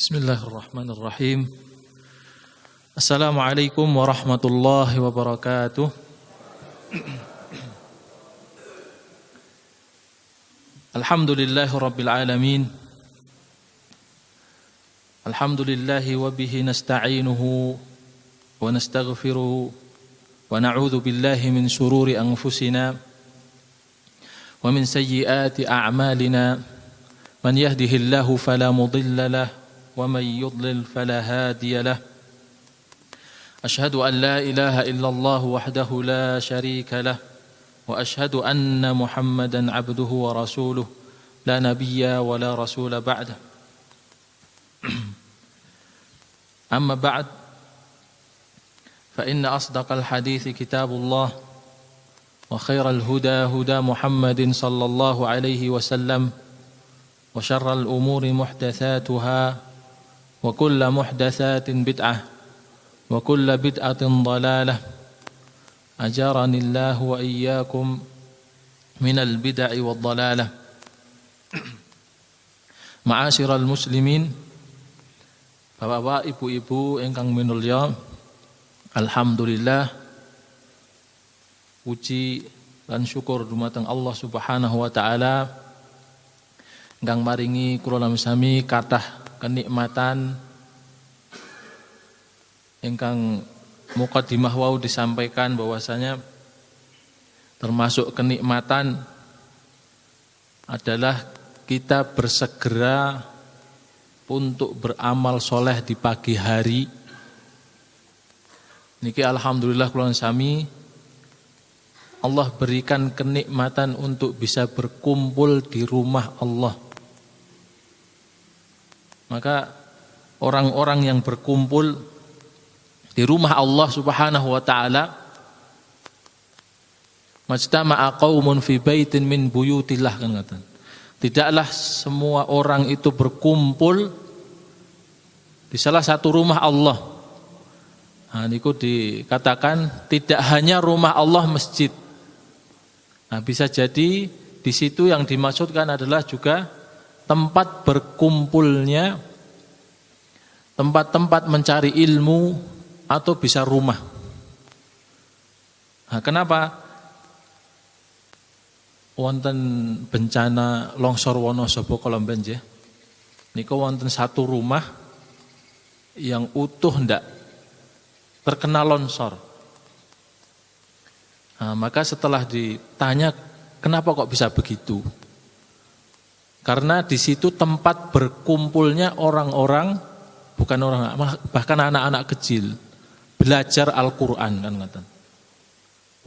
Bismillahirrahmanirrahim. Assalamualaikum warahmatullahi wabarakatuh. Alhamdulillahi rabbil alamin. Alhamdulillahi wa bihi nasta'inuhu wa nastaghfiruhu wa na'udzu billahi min shururi anfusina wa min sayyiati a'malina. Man yahdihillahu fala mudilla lahu ومن يضلل فلا هادي له أشهد أن لا إله إلا الله وحده لا شريك له وأشهد أن محمدا عبده ورسوله لا نبي ولا رسول بعده أما بعد فإن أصدق الحديث كتاب الله وخير الهدى هدى محمد صلى الله عليه وسلم وشر الأمور محدثاتها وكل محدثات بدعة وكل بدعة ضلالة أجارني الله وإياكم من البدع والضلالة. Ma'asyiral muslimin, bapak-bapak, ibu-ibu ingkang minulya, alhamdulillah puji lan syukur dumateng Allah Subhanahu wa taala ingkang maringi kula sami kathah kenikmatan ingkang mukadimah wau disampaikan bahwasanya termasuk kenikmatan adalah kita bersegera untuk beramal soleh di pagi hari. Niki alhamdulillah kula sami Allah berikan kenikmatan untuk bisa berkumpul di rumah Allah. Maka orang-orang yang berkumpul di rumah Allah Subhanahu wa taala, majtama'a qaumun fi baitin min buyutillah, kan kata. Tidaklah semua orang itu berkumpul di salah satu rumah Allah. Nah, niku dikatakan tidak hanya rumah Allah masjid. Nah, bisa jadi di situ yang dimaksudkan adalah juga tempat berkumpulnya, tempat-tempat mencari ilmu, atau bisa rumah. Nah, kenapa wonten bencana longsor Wonosobo Kolomben ya? Niku wonten satu rumah yang utuh ndak terkena longsor. Nah, maka setelah ditanya kenapa kok bisa begitu? Karena di situ tempat berkumpulnya orang-orang, bukan orang, bahkan anak-anak kecil belajar Al-Qur'an, kan ngaten.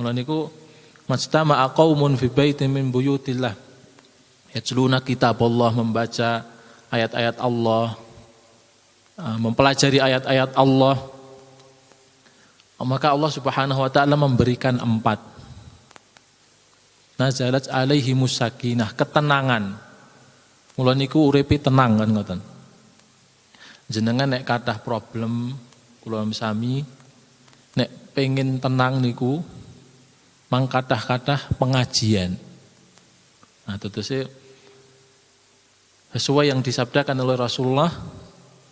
Mula niku majtama'a qaumun fi baitin min buyutillah yatluna kitaballah, membaca ayat-ayat Allah, mempelajari ayat-ayat Allah. Maka Allah Subhanahu wa taala memberikan 4. Nazalat alaihimus sakinah, ketenangan. Mula niku uripe tenang, kan ngoten. Jenengan nek kathah problem kula sami nek pengin tenang niku mang kathah-kathah pengajian. Nah, tetese sesuai yang disabdakan oleh Rasulullah,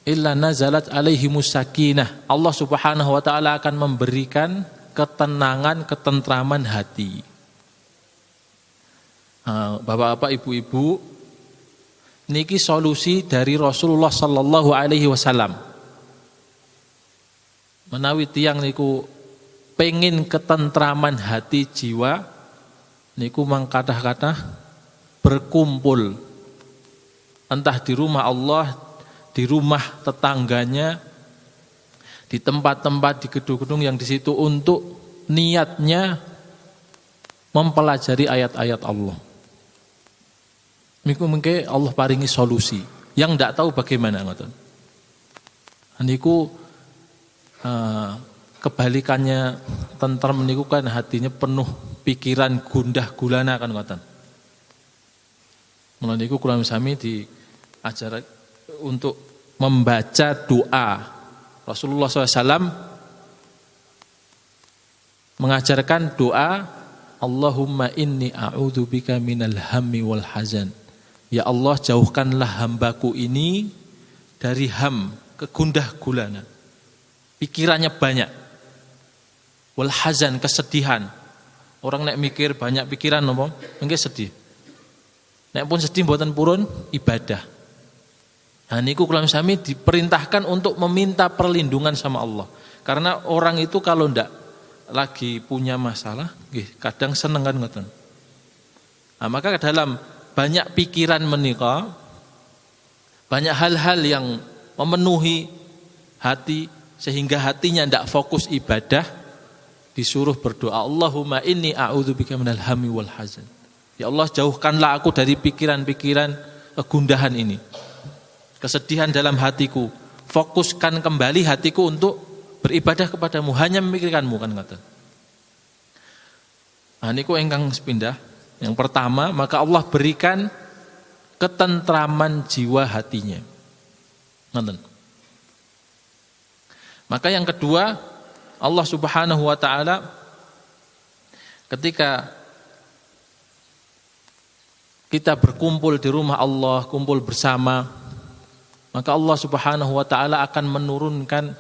illa nazalat alaihimus sakinah. Allah Subhanahu wa taala akan memberikan ketenangan, ketentraman hati. Bapak-bapak, ibu-ibu, niki solusi dari Rasulullah sallallahu alaihi wasallam. Menawi tiyang niku pengin ketentraman hati jiwa, niku mang kathah-kathah berkumpul. Entah di rumah Allah, di rumah tetangganya, di tempat-tempat, di gedung-gedung yang di situ, untuk niatnya mempelajari ayat-ayat Allah. Mungkin Allah paringi solusi. Yang tidak tahu bagaimana, ngoten. Niku kebalikannya tentrem niku kan hatinya penuh pikiran gundah gulana, kan ngoten. Mula niku kula sami diajar untuk membaca doa. Rasulullah SAW mengajarkan doa, Allahumma inni a'udzubika minal hammi wal hazan. Ya Allah, jauhkanlah hambaku ini dari ham, kegundah gulana. Pikirannya banyak. Wal hazan, kesedihan. Orang nek mikir banyak pikiran apa? Mengke sedih. Nek pun sedih mboten purun ibadah. Nah niku kula sami diperintahkan untuk meminta perlindungan sama Allah. Karena orang itu kalau ndak lagi punya masalah, kadang seneng kan ngoten. Nah, maka dalam banyak pikiran menika, banyak hal-hal yang memenuhi hati sehingga hatinya ndak fokus ibadah, disuruh berdoa, Allahumma inni a'udzubika minal hammi wal hazan. Ya Allah, jauhkanlah aku dari pikiran-pikiran kegundahan ini. Kesedihan dalam hatiku, fokuskan kembali hatiku untuk beribadah kepadamu, hanya memikirkanmu kan kata. Nah niku ingkang sepindah. Yang pertama, maka Allah berikan ketentraman jiwa hatinya. Ngoten. Maka yang kedua, Allah Subhanahu wa taala ketika kita berkumpul di rumah Allah, kumpul bersama, maka Allah Subhanahu wa taala akan menurunkan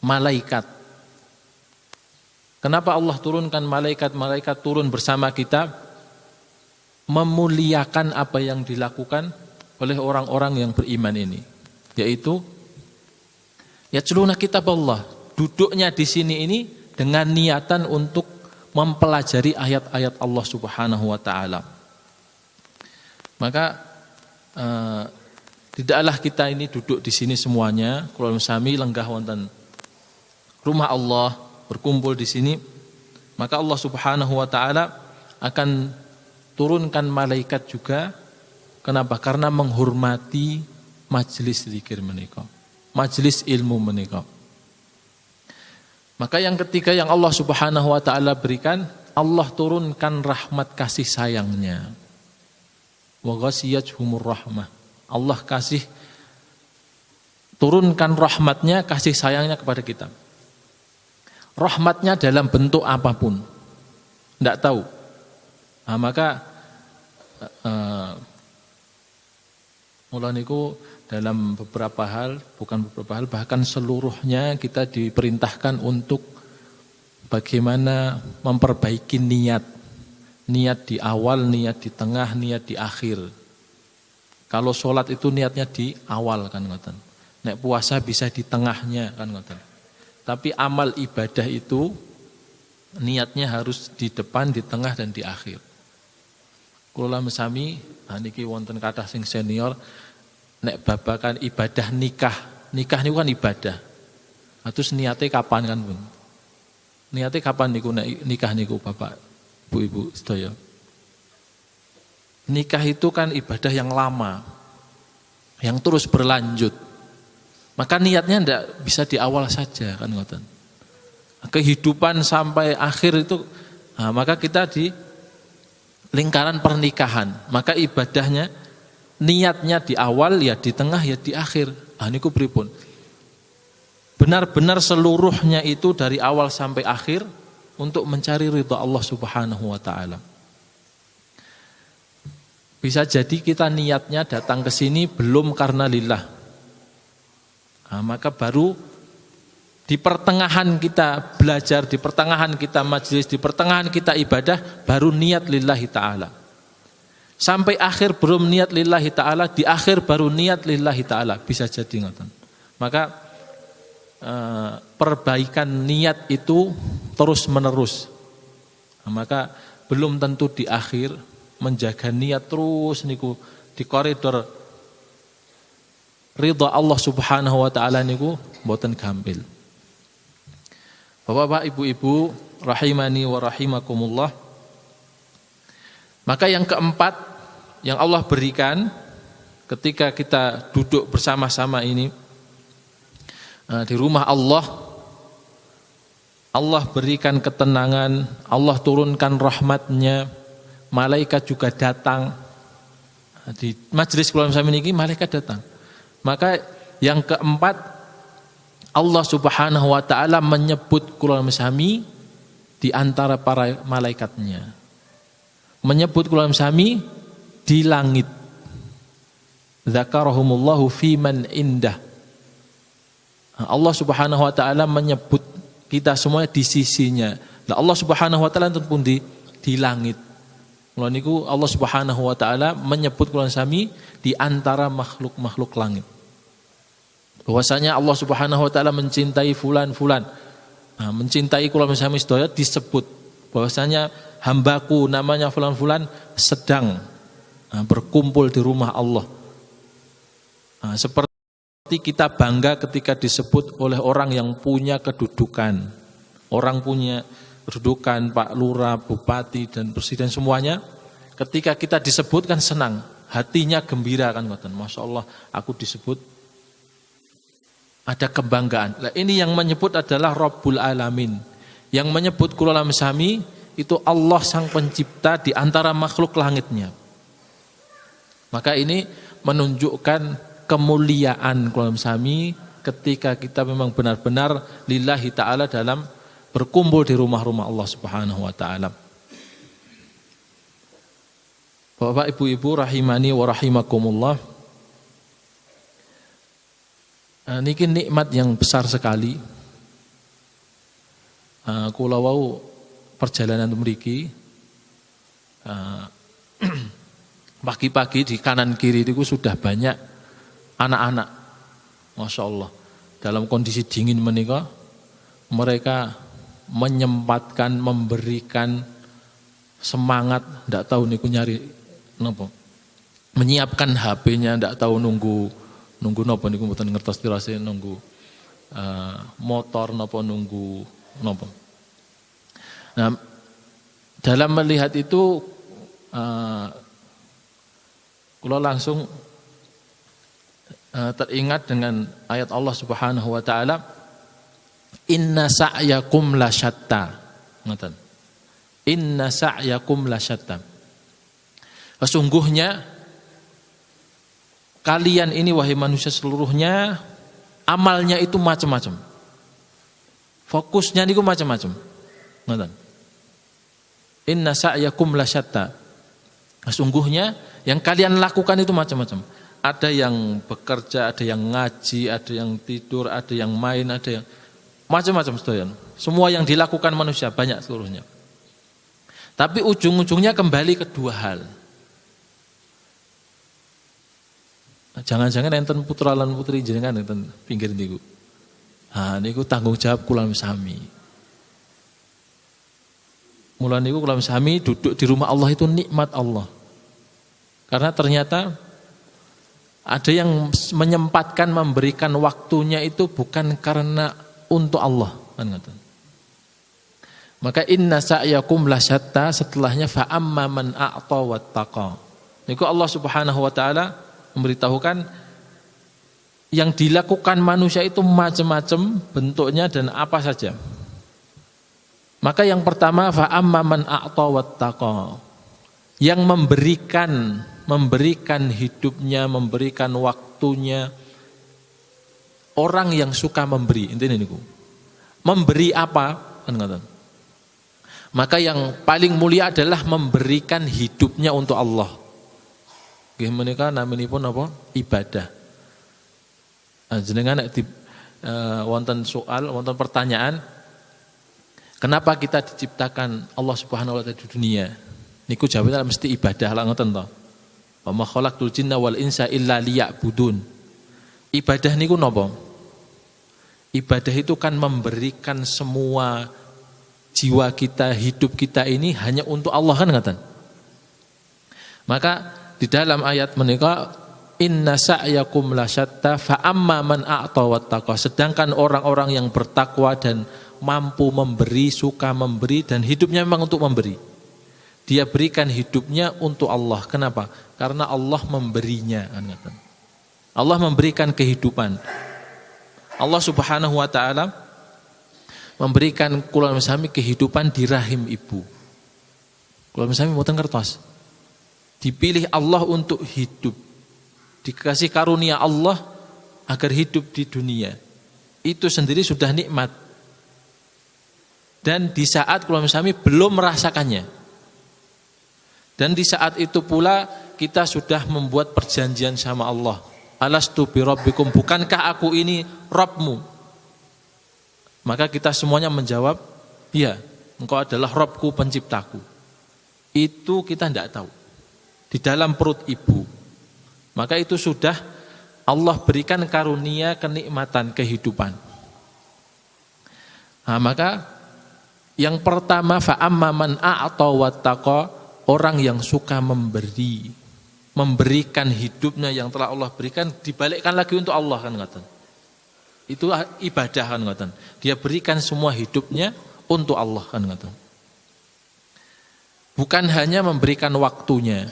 malaikat. Kenapa Allah turunkan malaikat? Malaikat turun bersama kita memuliakan apa yang dilakukan oleh orang-orang yang beriman ini, yaitu yatluna kitab Allah. Duduknya di sini ini dengan niatan untuk mempelajari ayat-ayat Allah Subhanahu wa taala. Maka tidaklah kita ini duduk di sini semuanya, kula sami lenggah wonten rumah Allah, berkumpul di sini, maka Allah Subhanahu wa taala akan turunkan malaikat juga. Kenapa? Karena menghormati majelis zikir menika, majelis ilmu menika. Maka yang ketiga yang Allah Subhanahu wa taala berikan, Allah turunkan rahmat kasih sayangnya. Wa ghasiyatuhumur rahmah. Allah kasih turunkan rahmatnya, kasih sayangnya kepada kita. Rahmatnya dalam bentuk apapun, tidak tahu. Nah, maka mula niku dalam beberapa hal, bukan beberapa hal, bahkan seluruhnya kita diperintahkan untuk bagaimana memperbaiki niat. Niat di awal, niat di tengah, niat di akhir. Kalau sholat itu niatnya di awal kan ngoten. Nek puasa bisa di tengahnya kan ngoten. Tapi amal ibadah itu niatnya harus di depan, di tengah dan di akhir. Kula mesami niki wonten kathah sing senior nek babakan ibadah nikah. Nikah niku kan ibadah. Terus niate kapan kan, Bun? Niate kapan niku nek nikah niku Bapak, Bu-ibu sedaya? Nikah itu kan ibadah yang lama, yang terus berlanjut. Maka niatnya tidak bisa di awal saja kan ngoten. Kehidupan sampai akhir itu, nah, maka kita di lingkaran pernikahan. Maka ibadahnya, niatnya di awal, ya di tengah, ya di akhir. Ah niku pripun? Benar-benar seluruhnya itu dari awal sampai akhir untuk mencari ridha Allah Subhanahu wa taala. Bisa jadi kita niatnya datang ke sini belum karena lillah. Nah, maka baru di pertengahan kita belajar, di pertengahan kita majelis, di pertengahan kita ibadah, baru niat lillahi ta'ala. Sampai akhir belum niat lillahi ta'ala, di akhir baru niat lillahi ta'ala. Bisa jadi ngoten. Maka perbaikan niat itu terus menerus. Nah, maka belum tentu di akhir menjaga niat terus niku di koridor ridha Allah Subhanahu wa taala niku mboten gampil. Bapak-bapak, ibu-ibu rahimani wa rahimakumullah. Maka yang keempat yang Allah berikan ketika kita duduk bersama-sama ini di rumah Allah, Allah berikan ketenangan, Allah turunkan rahmatnya, malaikat juga datang. Di majelis kula sami niki malaikat datang. Maka yang keempat, Allah Subhanahu wa taala menyebut kula sami di antara para malaikatnya. Menyebut kula sami di langit. dzakarahumullahu fi man indah. Allah Subhanahu wa taala menyebut kita semuanya di sisinya. Nah, Allah Subhanahu wa taala pun di langit. Mula niku Allah Subhanahu wa taala menyebut kula sami di antara makhluk-makhluk langit. Bahwasanya Allah Subhanahu wa taala mencintai fulan-fulan. Nah, mencintai kula sami sedaya disebut bahwasanya hambaku namanya fulan-fulan sedang berkumpul di rumah Allah. Seperti kita bangga ketika disebut oleh orang yang punya kedudukan. Orang punya kedudukan, Pak Lurah, Bupati, dan Presiden semuanya. Ketika kita disebutkan senang, hatinya gembira kan. Masya Allah, aku disebut. Ada kebanggaan. Nah, ini yang menyebut adalah Rabbul Alamin. Yang menyebut kula sami itu Allah sang pencipta di antara makhluk langitnya. Maka ini menunjukkan kemuliaan kula sami ketika kita memang benar-benar lillahi ta'ala dalam berkumpul di rumah-rumah Allah Subhanahu wa taala. Bapak Ibu-ibu rahimani wa rahimakumullah. Niki nikmat yang besar sekali. Kula wau perjalanan mriki pagi-pagi di kanan kiri itu sudah banyak anak-anak, Masya Allah, dalam kondisi dingin menika mereka menyempatkan, memberikan semangat, ndak tahu niku nyari napa, menyiapkan HP-nya, ndak tahu nunggu napa niku mboten ngertos tirase, nunggu motor napa nunggu napa. Nah, dalam melihat itu kula langsung teringat dengan ayat Allah Subhanahu wa taala, inna sa'yakum lasyatta. Ngoten. Inna sa'yakum lasyatta. Sesungguhnya kalian ini wahai manusia seluruhnya amalnya itu macam-macam. Fokusnya niku macam-macam. Ngoten. Inna sa'yakum lasyatta. Sesungguhnya yang kalian lakukan itu macam-macam. Ada yang bekerja, ada yang ngaji, ada yang tidur, ada yang main, ada yang macam-macam sedoyan. Semua yang dilakukan manusia banyak seluruhnya. Tapi ujung-ujungnya kembali ke dua hal. Jangan-jangan enten putra lan putri jenengan enten pinggir niku. Niku tanggung jawab kula sami. Mula niku kula sami duduk di rumah Allah itu nikmat Allah. Karena ternyata ada yang menyempatkan memberikan waktunya itu bukan karena untuk Allah, kan ngoten. Maka inna sa'yakum lasyatta, setelahnya fa amma man a'ta wattaqa. Niku Allah Subhanahu wa taala memberitahukan yang dilakukan manusia itu macam-macam bentuknya dan apa saja. Maka yang pertama fa amma man a'ta wattaqa. Yang memberikan hidupnya, memberikan waktunya, orang yang suka memberi. Intinya niku. Memberi apa? Maka yang paling mulia adalah memberikan hidupnya untuk Allah. Nggih menika naminipun apa? Ibadah. Jenengan nek wonten soal, wonten pertanyaan, kenapa kita diciptakan Allah Subhanahu wa taala di dunia? Niku jawabnya mesti ibadah lah ngoten to. Wa ma khalaqtul jinna wal insa illa liya'budun. Ibadah niku napa? Ibadah itu kan memberikan semua jiwa kita, hidup kita ini hanya untuk Allah, kan ngaten. Maka di dalam ayat menika inna sa'yakum lasyatta fa amma man a'ta wattaqa. Sedangkan orang-orang yang bertakwa dan mampu memberi, suka memberi dan hidupnya memang untuk memberi. Dia berikan hidupnya untuk Allah. Kenapa? Karena Allah memberinya. Allah memberikan kehidupan. Allah Subhanahu wa taala memberikan kula sami kehidupan di rahim ibu. Kula sami mboten ngertos. Dipilih Allah untuk hidup. Dikasih karunia Allah agar hidup di dunia. Itu sendiri sudah nikmat. Dan di saat kula sami belum merasakannya. Dan di saat itu pula kita sudah membuat perjanjian sama Allah. Alastu bi rabbikum, bukankah aku ini Rabbmu? Maka kita semuanya menjawab, iya, engkau adalah Rabbku, penciptaku. Itu kita tidak tahu. Di dalam perut ibu. Maka itu sudah Allah berikan karunia kenikmatan kehidupan. Nah, maka yang pertama fa'amma man a'ta wattaqa, orang yang suka memberikan hidupnya yang telah Allah berikan, dibalikkan lagi untuk Allah, kan ngoten. Itu ibadah, kan ngoten. Dia berikan semua hidupnya untuk Allah, kan ngoten. Bukan hanya memberikan waktunya.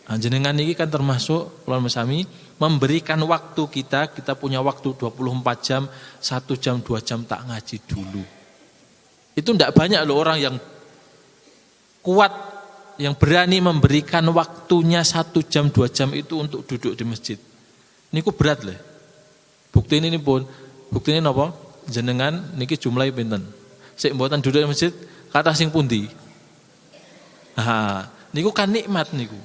Jenengan ini kan termasuk kula sami memberikan waktu kita punya waktu 24 jam, 1 jam, 2 jam tak ngaji dulu. Itu tidak banyak loh orang yang kuat, yang berani memberikan waktunya 1 jam, 2 jam itu untuk duduk di masjid. Ini ku berat loh. Bukti ini pun, bukti ini apa? Jenengan niki jumlahi pinten. Sik mboten duduk di masjid, kata sing pundi. Niku kan nikmat niku.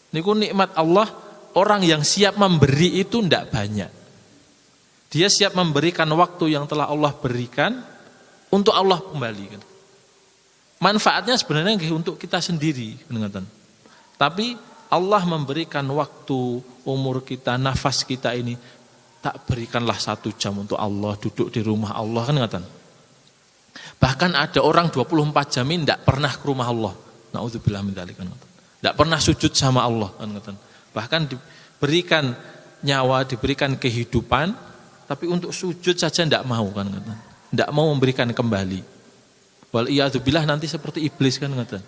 Niku nikmat Allah, orang yang siap memberi itu tidak banyak. Dia siap memberikan waktu yang telah Allah berikan untuk Allah kembali. Manfaatnya sebenarnya untuk kita sendiri. Tapi Allah memberikan waktu, umur kita, nafas kita ini, tak berikanlah 1 jam untuk Allah, duduk di rumah Allah, kan ngatan. Bahkan ada orang 24 jam ini tidak pernah ke rumah Allah. Na'udzubillah min dzalik, kan ngatan. Tidak pernah sujud sama Allah, kan ngatan. Bahkan diberikan nyawa, diberikan kehidupan, tapi untuk sujud saja tidak mau, kan ngatan. Tidak mau memberikan kembali. Wal'iyadzubillah, nanti seperti iblis, kan ngeten.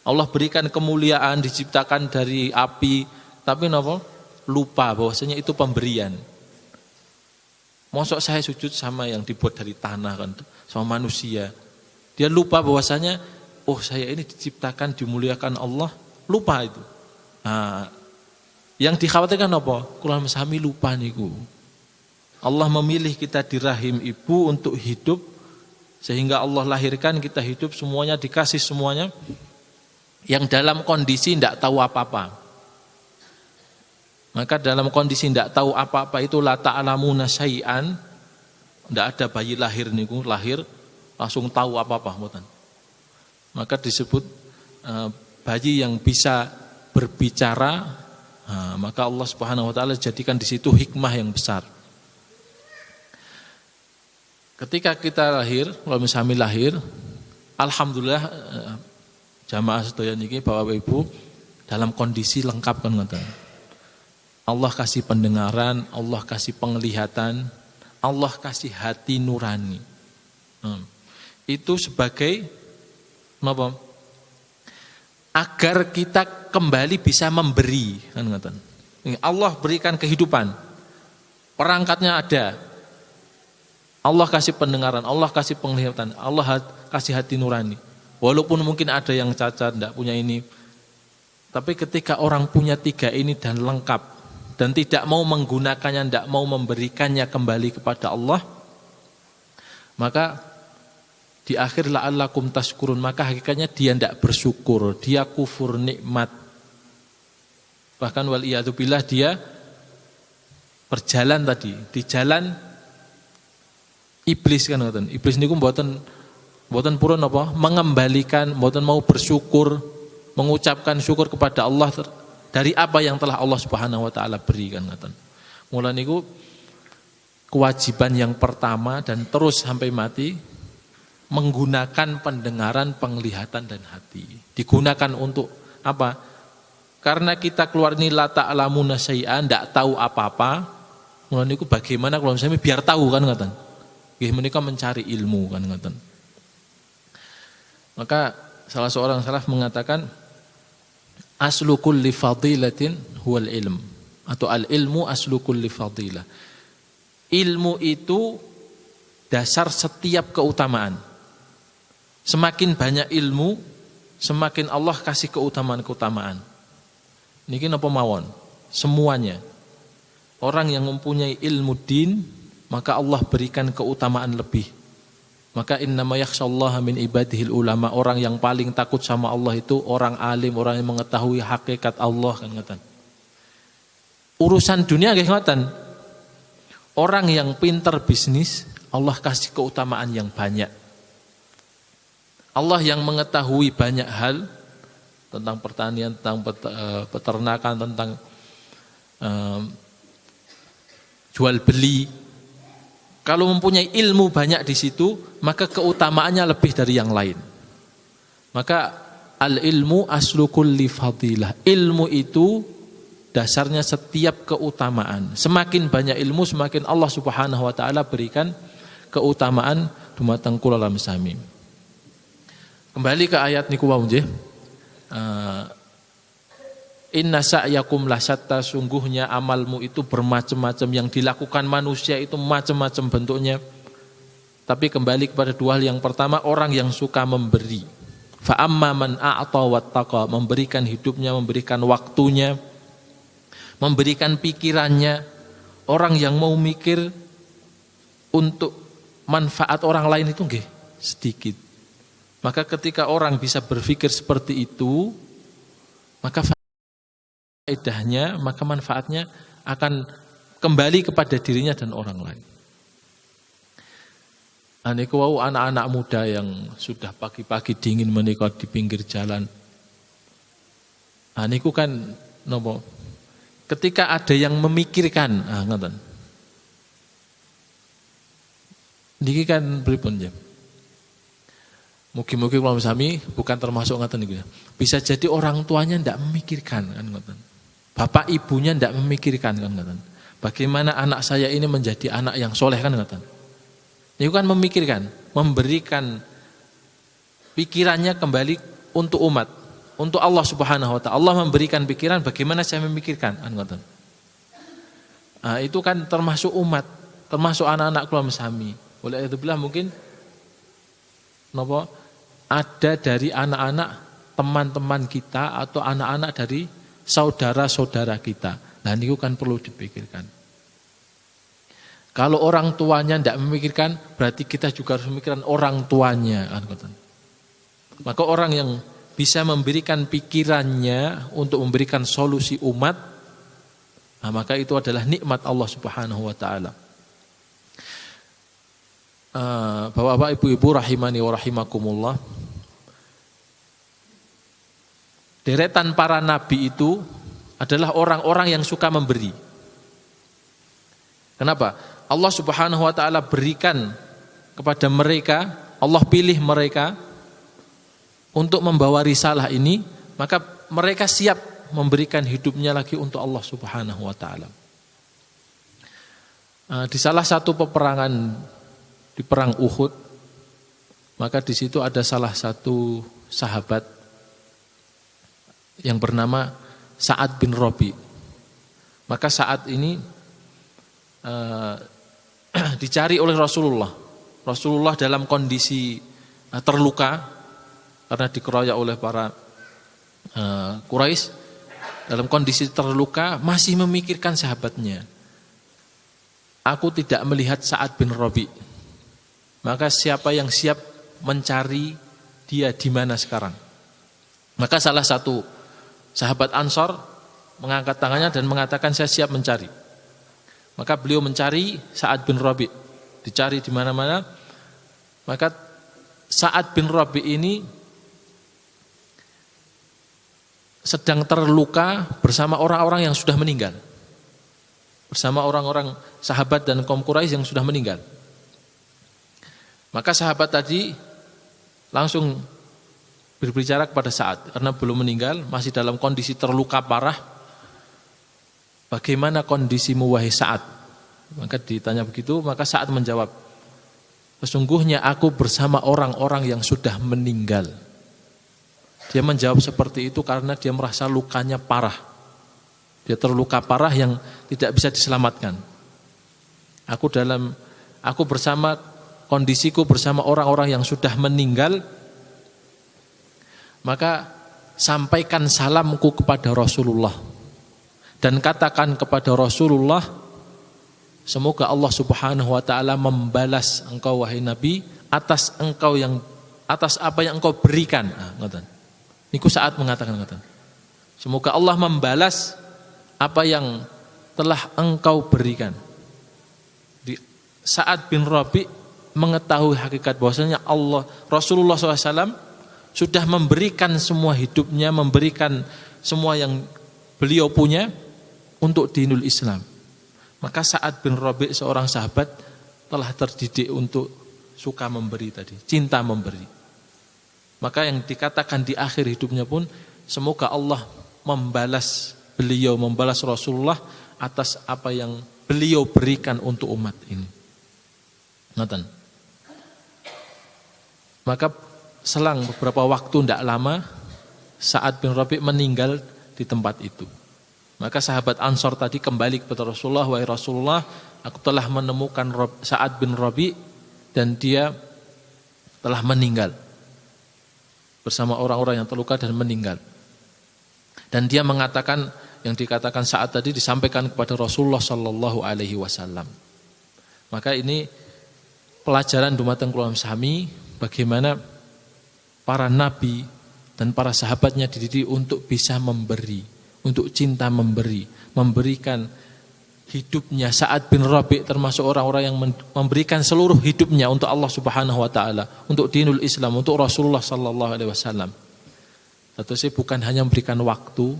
Allah berikan kemuliaan, diciptakan dari api, tapi napa? Lupa bahwasanya itu pemberian. Mosok saya sujud sama yang dibuat dari tanah, kan, sama manusia. Dia lupa bahwasanya, oh saya ini diciptakan, dimuliakan Allah, lupa itu. Nah, yang dikhawatirkan apa? Kula sami lupa niku. Allah memilih kita di rahim ibu untuk hidup, sehingga Allah lahirkan kita hidup, semuanya dikasih semuanya, yang dalam kondisi tidak tahu apa-apa. Maka dalam kondisi tidak tahu apa-apa itu la ta'lamuna syai'an, tidak ada bayi lahir niku, lahir langsung tahu apa-apa, mboten. Maka disebut bayi yang bisa berbicara, maka Allah Subhanahu wa taala jadikan di situ hikmah yang besar. Ketika kita lahir, kalau misalnya lahir, alhamdulillah jamaah sedaya niki Bapak Ibu dalam kondisi lengkap, kan ngoten. Allah kasih pendengaran, Allah kasih penglihatan, Allah kasih hati nurani. Itu sebagai apa? Agar kita kembali bisa memberi, kan ngoten. Allah berikan kehidupan. Perangkatnya ada. Allah kasih pendengaran, Allah kasih penglihatan, Allah kasih hati nurani. Walaupun mungkin ada yang cacat, tidak punya ini. Tapi ketika orang punya 3 ini dan lengkap, dan tidak mau menggunakannya, tidak mau memberikannya kembali kepada Allah, maka di akhir la'allakum tashkurun, maka hakikatnya dia tidak bersyukur, dia kufur nikmat. Bahkan wal'iyadzubillah dia berjalan tadi, di jalan iblis, kan ngoten. Iblis niku mboten purun apa? Mengembalikan, mboten mau bersyukur, mengucapkan syukur kepada Allah dari apa yang telah Allah Subhanahu wa taala berikan, ngoten. Mula niku kewajiban yang pertama dan terus sampai mati menggunakan pendengaran, penglihatan dan hati. Digunakan untuk apa? Karena kita keluar ini la ta'lamuna syai'an, ndak tahu apa-apa. Mula niku bagaimana kalau misalnya biar tahu, kan ngoten. Nggih menika mencari ilmu, kan ngoten. Maka salah seorang salaf mengatakan aslu kulli fadilatin huwal ilm, atau al ilmu aslu kulli fadilah. Ilmu itu dasar setiap keutamaan. Semakin banyak ilmu, semakin Allah kasih keutamaan-keutamaan. Niki napa mawon? Semuanya. Orang yang mempunyai ilmu din, maka Allah berikan keutamaan lebih. Maka innama yakhsyallaha min ibadihil ulama, orang yang paling takut sama Allah itu orang alim, orang yang mengetahui hakikat Allah kan ngoten. Urusan dunia nggih ngoten. Orang yang pinter bisnis, Allah kasih keutamaan yang banyak. Allah yang mengetahui banyak hal tentang pertanian, tentang peternakan, tentang jual beli. Kalau mempunyai ilmu banyak di situ, maka keutamaannya lebih dari yang lain. Maka al-ilmu aslu kulli fadilah. Ilmu itu dasarnya setiap keutamaan. Semakin banyak ilmu, semakin Allah Subhanahu wa taala berikan keutamaan dumateng kula lam sami. Kembali ke ayat niku wau nggih. Inna sa'yakum lasyatta, sungguhnya amalmu itu bermacam-macam, yang dilakukan manusia itu macam-macam bentuknya. Tapi kembali kepada dua hal. Yang pertama, orang yang suka memberi. Fa amma man a'ta wattaqa, memberikan hidupnya, memberikan waktunya, memberikan pikirannya. Orang yang mau mikir untuk manfaat orang lain itu nggih sedikit. Maka ketika orang bisa berpikir seperti itu, maka faedahnya, maka manfaatnya akan kembali kepada dirinya dan orang lain. Niku wau anak-anak muda yang sudah pagi-pagi dingin menika di pinggir jalan. Niku kan nopo? Ketika ada yang memikirkan, ngoten. Niki kan pripun ya? Mugi-mugi kula sami bukan termasuk ngoten niku. Bisa jadi orang tuanya ndak memikirkan kan ngoten. Bapak ibunya ndak memikirkan kan ngoten. Bagaimana anak saya ini menjadi anak yang soleh kan ngoten. Niku kan memikirkan, memberikan pikirannya kembali untuk umat, untuk Allah Subhanahu wa taala. Allah memberikan pikiran bagaimana saya memikirkan kan ngoten. Itu kan termasuk umat, termasuk anak-anak kula sami. Oleh itu bilang mungkin napa ada dari anak-anak teman-teman kita atau anak-anak dari saudara-saudara kita. Nah ini kan perlu dipikirkan. Kalau orang tuanya tidak memikirkan, berarti kita juga harus memikirkan orang tuanya. Maka orang yang bisa memberikan pikirannya untuk memberikan solusi umat, maka itu adalah nikmat Allah Subhanahu wa taala. Bapak-bapak, ibu-ibu rahimani wa rahimakumullah. Deretan para nabi itu adalah orang-orang yang suka memberi. Kenapa? Allah Subhanahu wa taala berikan kepada mereka, Allah pilih mereka untuk membawa risalah ini, maka mereka siap memberikan hidupnya lagi untuk Allah Subhanahu wa taala. Di salah satu peperangan di perang Uhud, maka di situ ada salah satu sahabat yang bernama Sa'ad bin Rabi. Maka saat ini dicari oleh Rasulullah. Rasulullah dalam kondisi terluka karena dikeroyok oleh para Quraisy. Dalam kondisi terluka masih memikirkan sahabatnya. Aku tidak melihat Sa'ad bin Rabi. Maka siapa yang siap mencari dia di mana sekarang? Maka salah satu sahabat Ansor mengangkat tangannya dan mengatakan saya siap mencari. Maka beliau mencari Sa'ad bin Rabi, dicari di mana-mana. Maka Sa'ad bin Rabi ini sedang terluka bersama orang-orang yang sudah meninggal, bersama orang-orang sahabat dan kaum Quraisy yang sudah meninggal. Maka sahabat tadi langsung berbicara kepada Sa'ad karena belum meninggal, masih dalam kondisi terluka parah. Bagaimana kondisimu wahai Sa'ad? Maka ditanya begitu, maka Sa'ad menjawab, sesungguhnya aku bersama orang-orang yang sudah meninggal. Dia menjawab seperti itu karena dia merasa lukanya parah. Dia terluka parah yang tidak bisa diselamatkan. Aku bersama kondisiku bersama orang-orang yang sudah meninggal, maka sampaikan salamku kepada Rasulullah dan katakan kepada Rasulullah, semoga Allah Subhanahu wa taala membalas engkau wahai Nabi atas apa yang engkau berikan. Ngoten. Niku saat mengatakan ngoten. Semoga Allah membalas apa yang telah engkau berikan. Di Sa'ad bin Rabi mengetahui hakikat bahwasanya Rasulullah SAW sudah memberikan semua hidupnya, memberikan semua yang beliau punya untuk dinul Islam. Maka Sa'ad bin Rabi, seorang sahabat, telah terdidik untuk suka memberi tadi, cinta memberi. Maka yang dikatakan di akhir hidupnya pun, semoga Allah membalas beliau, membalas Rasulullah atas apa yang beliau berikan untuk umat ini. Ngoten. Maka selang beberapa waktu tidak lama, Sa'ad bin Rabi meninggal di tempat itu. Maka sahabat Ansor tadi kembali kepada Rasulullah, wahai Rasulullah, aku telah menemukan Sa'ad bin Rabi dan dia telah meninggal bersama orang-orang yang terluka dan meninggal. Dan dia mengatakan, yang dikatakan Sa'ad tadi disampaikan kepada Rasulullah sallallahu alaihi wasallam. Maka ini pelajaran dumateng kula sami bagaimana para nabi dan para sahabatnya dididik untuk bisa memberi, untuk cinta memberi, memberikan hidupnya. Sa'ad bin Rabi termasuk orang-orang yang memberikan seluruh hidupnya untuk Allah Subhanahu wa taala, untuk dinul Islam, untuk Rasulullah sallallahu alaihi wasallam. Tentu bukan hanya memberikan waktu,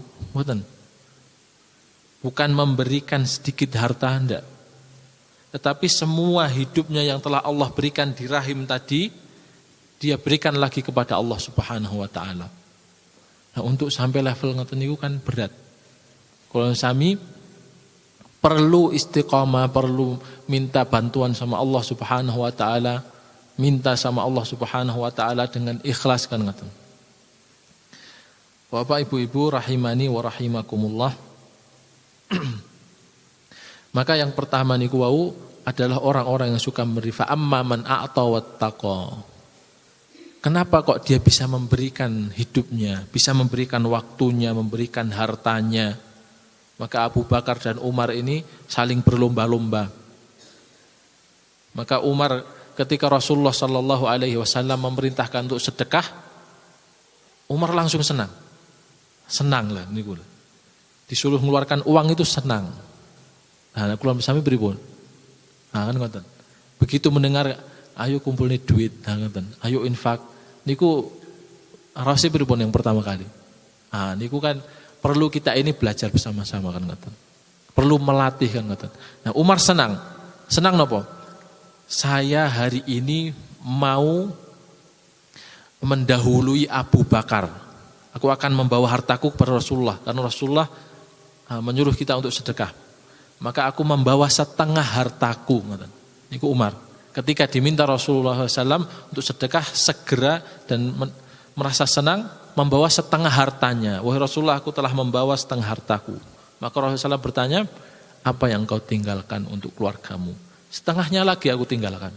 bukan memberikan sedikit harta, enggak. Tetapi semua hidupnya yang telah Allah berikan di rahim tadi, dia berikan lagi kepada Allah Subhanahu wa taala. Nah, untuk sampai level ngoten niku kan berat. Kalau sami perlu istiqamah, perlu minta bantuan sama Allah Subhanahu wa taala, minta sama Allah Subhanahu wa taala dengan ikhlas kan ngoten. Bapak Ibu-ibu rahimani wa rahimakumullah. Maka yang pertama niku wau adalah orang-orang yang suka memberi, fa amma man a'ta wattaqa. Kenapa kok dia bisa memberikan hidupnya, bisa memberikan waktunya, memberikan hartanya? Maka Abu Bakar dan Umar ini saling berlomba-lomba. Maka Umar ketika Rasulullah sallallahu alaihi wasallam memerintahkan untuk sedekah, Umar langsung senang. Senang lah niku. Disuruh mengeluarkan uang itu senang. Nah, kula sami pripun? Nah, kan ngoten. Begitu mendengar ayo kumpulne duit, nah ngoten. Ayo infak. Niku rasa pripun yang pertama kali. Nah, niku kan perlu kita ini belajar bersama-sama kan ngoten. Perlu melatih kan ngoten. Nah, Umar senang. Senang napa? Saya hari ini mau mendahului Abu Bakar. Aku akan membawa hartaku kepada Rasulullah karena Rasulullah menyuruh kita untuk sedekah. Maka aku membawa setengah hartaku. Niku Umar. Ketika diminta Rasulullah SAW untuk sedekah, segera dan merasa senang membawa setengah hartanya. Wahai Rasulullah, aku telah membawa setengah hartaku. Maka Rasulullah SAW bertanya, apa yang kau tinggalkan untuk keluargamu? Setengahnya lagi aku tinggalkan.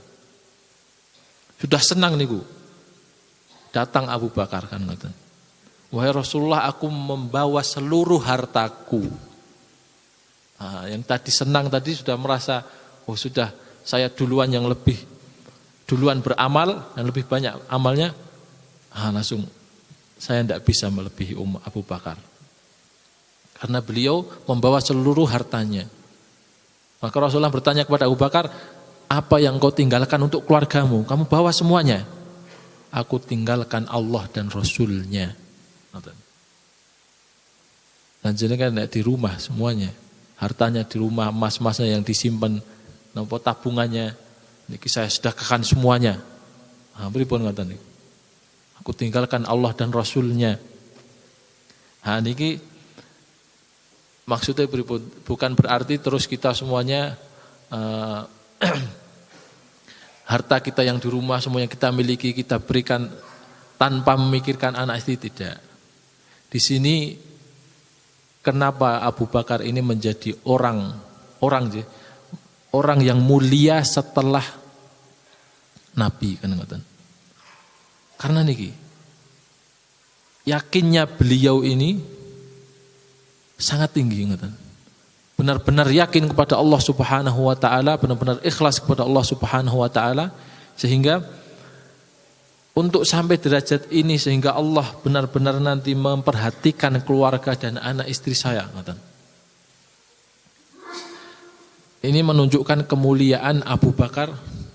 Sudah senang niku. Datang Abu Bakar kan ngoten. Wahai Rasulullah, aku membawa seluruh hartaku. Nah, yang tadi senang tadi sudah merasa, oh sudah saya duluan yang lebih duluan beramal dan lebih banyak amalnya. Langsung saya tidak bisa melebihi Abu Bakar. Karena beliau membawa seluruh hartanya. Maka Rasulullah bertanya kepada Abu Bakar, apa yang kau tinggalkan untuk keluargamu? Kamu bawa semuanya. Aku tinggalkan Allah dan Rasulnya. Dan jadi kan di rumah semuanya. Hartanya di rumah, emas-emasnya yang disimpan, nampak tabungannya, niki saya sedekahkan semuanya. Pripun ngoten niku. Aku tinggalkan Allah dan Rasulnya. Niki maksudnya pripun? Bukan berarti terus kita semuanya harta kita yang di rumah semuanya kita miliki, kita berikan tanpa memikirkan anak istri, tidak. Di sini kenapa Abu Bakar ini menjadi orang yang mulia setelah Nabi kan ngoten. Karena niki yakinnya beliau ini sangat tinggi ngoten. Benar-benar yakin kepada Allah Subhanahu wa taala, benar-benar ikhlas kepada Allah Subhanahu wa taala sehingga Untuk sampai derajat ini sehingga Allah benar-benar nanti memperhatikan keluarga dan anak istri saya. Ini menunjukkan kemuliaan Abu Bakar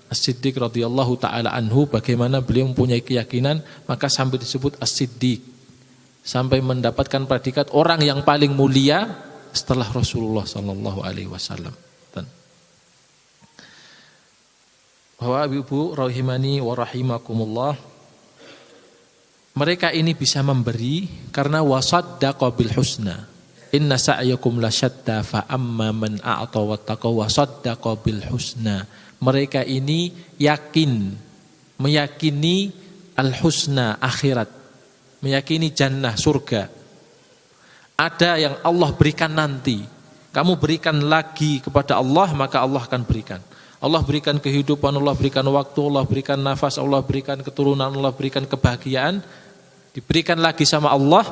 As-Siddiq radhiyallahu taala anhu, bagaimana beliau mempunyai keyakinan, maka sampai disebut As-Siddiq, sampai mendapatkan predikat orang yang paling mulia setelah Rasulullah sallallahu alaihi wasallam. Bahwa ibu rahimani wa rahimakumullah, mereka ini bisa memberi karena wasaddaqa bil husna. Inna sa'yakum lasyatta fa amma man a'ta wattaqa wasaddaqa bil husna. Mereka ini meyakini al husna, akhirat, meyakini jannah, surga. Ada yang Allah berikan nanti. Kamu berikan lagi kepada Allah, maka Allah akan berikan. Allah berikan kehidupan, Allah berikan waktu, Allah berikan nafas, Allah berikan keturunan, Allah berikan kebahagiaan. Diberikan lagi sama Allah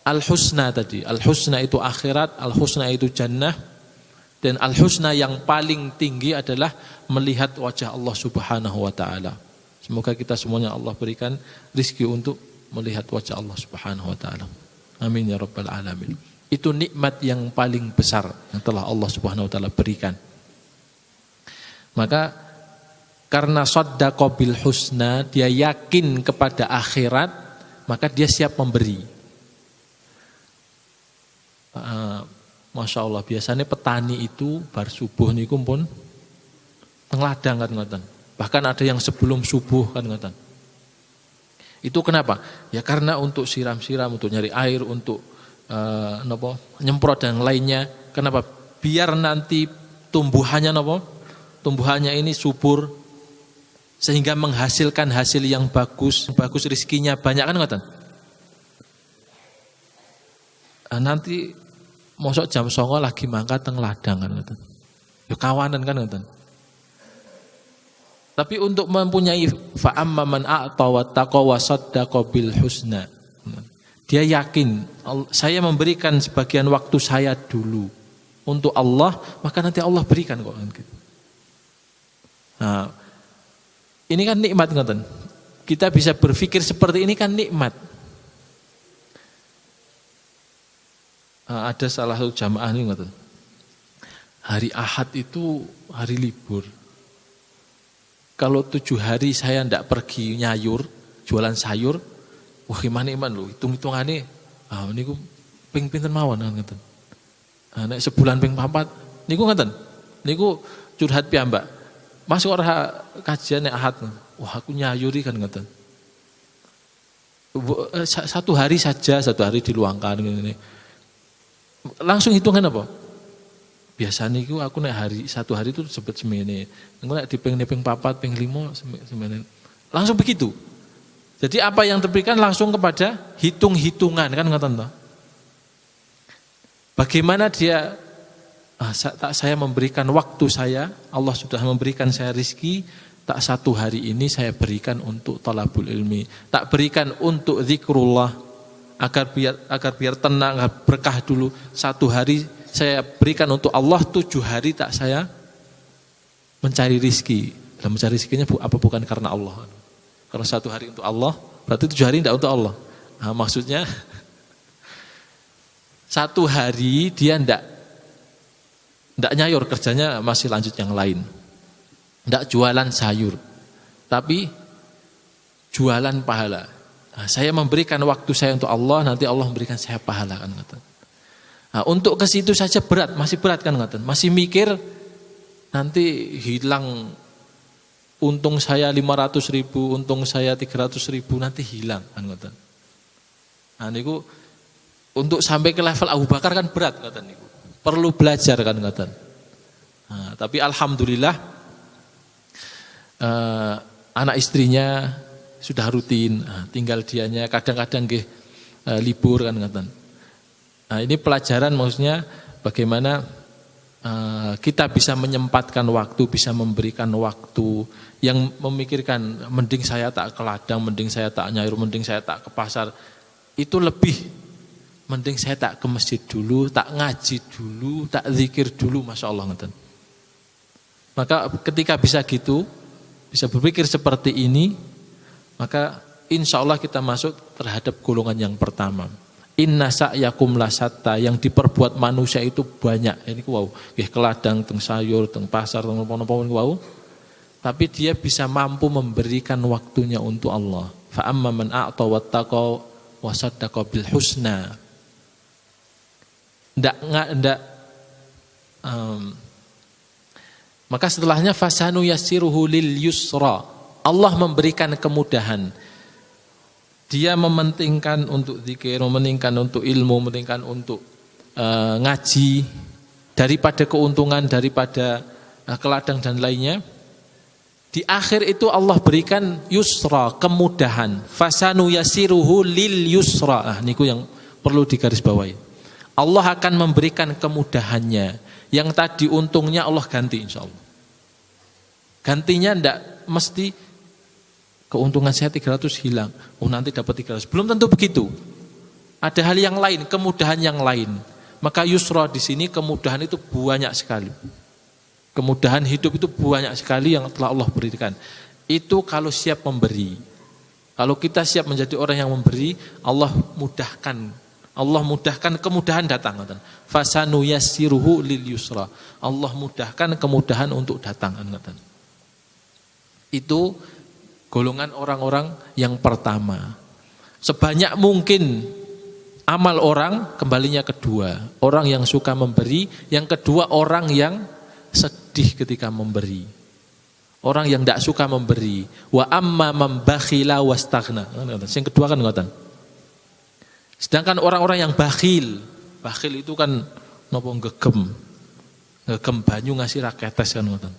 al-husna tadi. Al-husna itu akhirat, al-husna itu jannah. Dan al-husna yang paling tinggi adalah melihat wajah Allah subhanahu wa ta'ala. Semoga kita semuanya Allah berikan rizki untuk melihat wajah Allah subhanahu wa ta'ala. Amin ya rabbal alamin. Itu nikmat yang paling besar yang telah Allah subhanahu wa ta'ala berikan. Maka karena saddaqa bil husna, dia yakin kepada akhirat, maka dia siap memberi. Masya Allah, biasanya petani itu bar subuh niku pun tengladang kan ngoten. Bahkan ada yang sebelum subuh kan ngoten. Itu kenapa? Ya karena untuk siram-siram, untuk nyari air, untuk nyemprot dan lainnya. Kenapa? Biar nanti tumbuhannya tumbuhannya ini subur sehingga menghasilkan hasil yang bagus rezekinya banyak kan ngoten. Nanti mosok jam 09.00 lagi mangkat teng ladang kan ngoten. Ya kawanan kan ngoten. Tapi untuk mempunyai fa'amma man a'ta wa taqa wa saddaqa bil husna. Dia yakin saya memberikan sebagian waktu saya dulu untuk Allah, maka nanti Allah berikan kok gitu. Nah, ini kan nikmat ngoten. Kita bisa berpikir seperti ini kan nikmat. Ada salah satu jamaah nih ngoten. Hari Ahad itu hari libur. Kalau 7 hari saya ndak pergi nyayur, jualan sayur, wah gimana iman lho, hitung-hitungane niku ping pinten mawon ngoten. Nek sebulan ping 4 niku ngoten. Niku curhat piyambak. Masuk ora kajian nek Ahad. Wah aku nyayuri kan ngoten. Satu hari saja, satu hari diluangkan ngene. Langsung hitungan apa? Biasanya itu aku nek satu hari itu sebut semene. Engko nek di ping 4, ping 5 semene. Langsung begitu. Jadi apa yang diberikan langsung kepada hitung-hitungan kan ngoten toh. Bagaimana dia saya memberikan waktu saya, Allah sudah memberikan saya rizki, tak satu hari ini saya berikan untuk talabul ilmi, tak berikan untuk zikrullah, agar biar tenang, agar berkah dulu. Satu hari saya berikan untuk Allah, 7 hari tak saya mencari rizki. Dan mencari rizkinya apa bukan karena Allah? Karena 1 hari untuk Allah, berarti 7 hari tidak untuk Allah. Nah, maksudnya 1 hari dia tidak nyayur, kerjanya masih lanjut yang lain. Tidak jualan sayur, tapi jualan pahala. Nah, saya memberikan waktu saya untuk Allah, nanti Allah memberikan saya pahala kan ngoten. Nah, untuk ke situ saja masih berat kan ngoten. Masih mikir nanti hilang untung saya 500.000, untung saya 300.000 nanti hilang kan ngoten. Nah niku untuk sampai ke level Abu Bakar kan berat ngoten niku. Perlu belajar kan ngoten. Nah, tapi alhamdulillah anak istrinya sudah rutin, tinggal dianya kadang-kadang nggih libur kan ngoten. Nah, ini pelajaran maksudnya bagaimana kita bisa menyempatkan waktu, bisa memberikan waktu yang memikirkan mending saya tak ke ladang, mending saya tak nyayur, mending saya tak ke pasar. Itu lebih mending saya tak ke masjid dulu, tak ngaji dulu, tak zikir dulu, Masya Allah ngoten. Maka ketika bisa gitu, bisa berpikir seperti ini, maka insya Allah kita masuk terhadap golongan yang pertama. Inna sa'yakum lasatta, yang diperbuat manusia itu banyak. Ini wow, keladang, teng sayur, teng pasar, teng apa-apa wow. Tapi dia bisa mampu memberikan waktunya untuk Allah. Fa amma man a'ta wattaqa wa saddaqa bil husna. Maka setelahnya fasanu yassiruhu lil yusra. Allah memberikan kemudahan. Dia mementingkan untuk zikir, mementingkan untuk ilmu, mementingkan untuk ngaji daripada keuntungan, daripada keladang dan lainnya. Di akhir itu Allah berikan yusra, kemudahan. Fasanu yassiruhu lil yusra. Nah, niku yang perlu digarisbawahi. Allah akan memberikan kemudahannya. Yang tadi untungnya Allah ganti insyaallah. Gantinya ndak mesti keuntungan saya 300 hilang. Oh nanti dapat 300. Belum tentu begitu. Ada hal yang lain, kemudahan yang lain. Maka yusra di sini kemudahan itu banyak sekali. Kemudahan hidup itu banyak sekali yang telah Allah berikan. Itu kalau siap memberi. Kalau kita siap menjadi orang yang memberi, Allah mudahkan. Allah mudahkan kemudahan datang. Fasanu yassiruhu lil yusra. Allah mudahkan kemudahan untuk datang. Itu golongan orang-orang yang pertama. Sebanyak mungkin amal orang, kembalinya kedua. Orang yang suka memberi. Yang kedua orang yang sedih ketika memberi. Orang yang tidak suka memberi. Wa amma man bakhila wastaghna. Yang kedua kan ngoten. Sedangkan orang-orang yang bakhil. Bakhil itu kan napa gegem. Gegem banyu ngasih raketes kan ngoten.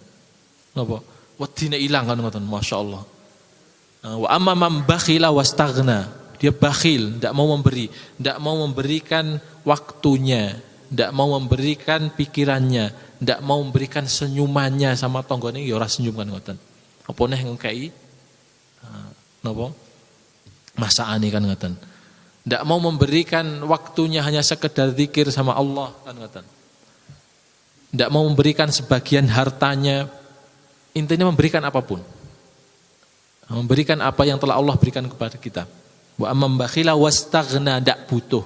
Napa? Wedine ilang kan ngoten, masyaallah. Wa amma man bakhila wastaghna, dia bakhil, tidak mau memberi, tidak mau memberikan waktunya, tidak mau memberikan pikirannya, tidak mau memberikan senyumannya sama tonggone ya ora senyum kan ngoten. Apa neh ngekei napa masaane kan ngoten. Tidak mau memberikan waktunya hanya sekedar zikir sama Allah kan ngoten. Tidak mau memberikan sebagian hartanya, intinya memberikan apapun. Memberikan apa yang telah Allah berikan kepada kita. Wa amman bakhila wastaghna, ndak butuh.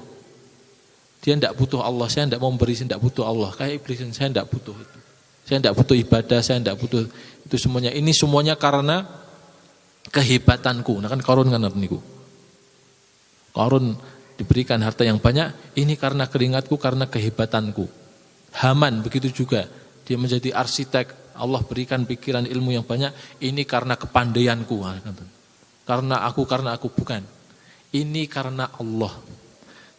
Dia ndak butuh Allah, saya ndak mau memberi, saya ndak butuh Allah. Kayak iblis, saya ndak butuh itu. Saya ndak butuh ibadah, saya ndak butuh itu semuanya. Ini semuanya karena kehebatanku. Nah kan Qarun kan niku. Qarun diberikan harta yang banyak, ini karena keringatku, karena kehebatanku. Haman begitu juga. Dia menjadi arsitek. Allah berikan pikiran ilmu yang banyak. Ini karena kepandaianku. Karena aku bukan. Ini karena Allah.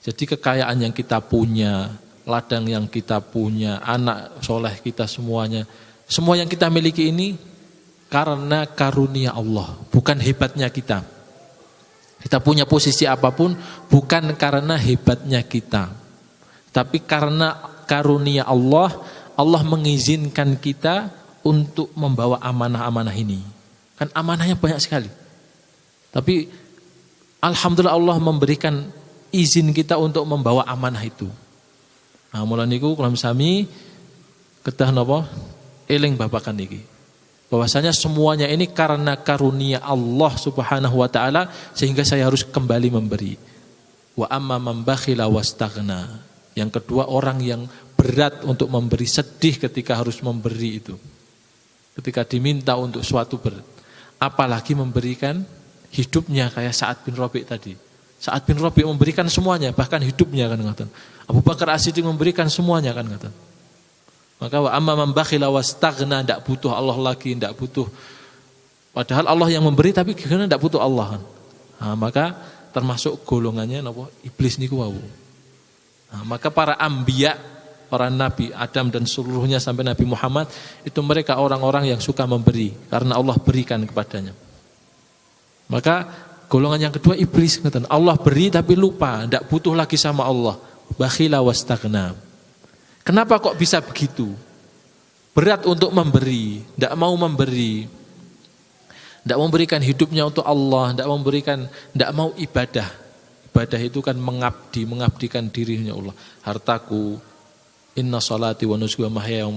Jadi kekayaan yang kita punya, ladang yang kita punya, anak soleh kita semuanya. Semua yang kita miliki ini karena karunia Allah. Bukan hebatnya kita. Kita punya posisi apapun bukan karena hebatnya kita. Tapi karena karunia Allah, Allah mengizinkan kita untuk membawa amanah-amanah ini. Kan amanahnya banyak sekali. Tapi alhamdulillah Allah memberikan izin kita untuk membawa amanah itu. Nah, mulai niku kula sami kedah napa eling babakan niki. Bahwasanya semuanya ini karena karunia Allah Subhanahu wa taala sehingga saya harus kembali memberi. Wa amma man bakhila wastaghna. Yang kedua orang yang berat untuk memberi, sedih ketika harus memberi itu. Ketika diminta untuk suatu berat. Apalagi memberikan hidupnya kayak Sa'ad bin Rabi' tadi. Sa'ad bin Rabi' memberikan semuanya, bahkan hidupnya kan ngaten. Abu Bakar As-Siddiq memberikan semuanya kan ngaten. Maka wa amma man bakhila wastaghna, ndak butuh Allah lagi, ndak butuh. Padahal Allah yang memberi tapi karena ndak butuh Allah kan. Nah, maka termasuk golongannya napa iblis niku wau. Nah, maka para anbiya, para nabi Adam dan seluruhnya sampai Nabi Muhammad itu mereka orang-orang yang suka memberi karena Allah berikan kepadanya. Maka golongan yang kedua iblis, Allah beri tapi lupa, tidak butuh lagi sama Allah. Bakhila wastaghna. Kenapa kok bisa begitu? Berat untuk memberi, tidak mau memberi, tidak memberikan hidupnya untuk Allah, tidak mau ibadah. Ibadah itu kan mengabdikan dirinya Allah. Hartaku, inna salati wa nusuki wa mahyaya